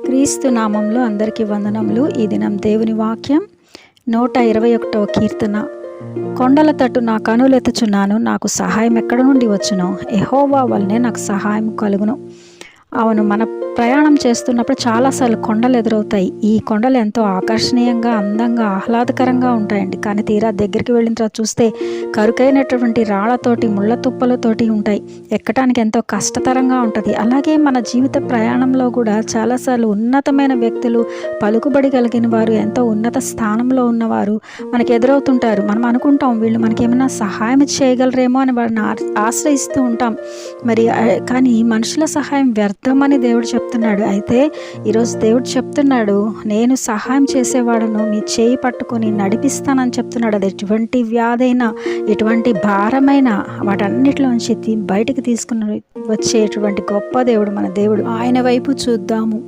క్రీస్తు నామంలో అందరికీ వందనములు. ఈ దినం దేవుని వాక్యం 121వ కీర్తన. కొండల తట్టు నా కనులెత్తుచున్నాను, నాకు సహాయం ఎక్కడ నుండి వచ్చును? యెహోవా వలనే నాకు సహాయం కలుగును. అవును, మన ప్రయాణం చేస్తున్నప్పుడు చాలాసార్లు కొండలు ఎదురవుతాయి. ఈ కొండలు ఎంతో ఆకర్షణీయంగా, అందంగా, ఆహ్లాదకరంగా ఉంటాయండి. కానీ తీరా దగ్గరికి వెళ్ళిన తర్వాత చూస్తే కరుకైనటువంటి రాళ్లతోటి, ముళ్ళ తుప్పలతోటి ఉంటాయి. ఎక్కడానికి ఎంతో కష్టతరంగా ఉంటుంది. అలాగే మన జీవిత ప్రయాణంలో కూడా చాలాసార్లు ఉన్నతమైన వ్యక్తులు, పలుకుబడి కలిగిన వారు, ఎంతో ఉన్నత స్థానంలో ఉన్నవారు మనకి ఎదురవుతుంటారు. మనం అనుకుంటాం వీళ్ళు మనకి ఏమైనా సహాయం చేయగలరేమో అని వారిని ఆశ్రయిస్తూ ఉంటాం. కానీ మనుషుల సహాయం వ్యర్థమని దేవుడు చెప్తున్నాడు. అయితే ఈరోజు దేవుడు చెప్తున్నాడు, నేను సహాయం చేసేవాడను, మీ చేయి పట్టుకొని నడిపిస్తానని చెప్తున్నాడు. అది ఎటువంటి వ్యాధైనా, ఎటువంటి భారమైన వాటన్నిటిలోంచి బయటికి తీసుకుని వచ్చేటువంటి గొప్ప దేవుడు మన దేవుడు. ఆయన వైపు చూద్దాము.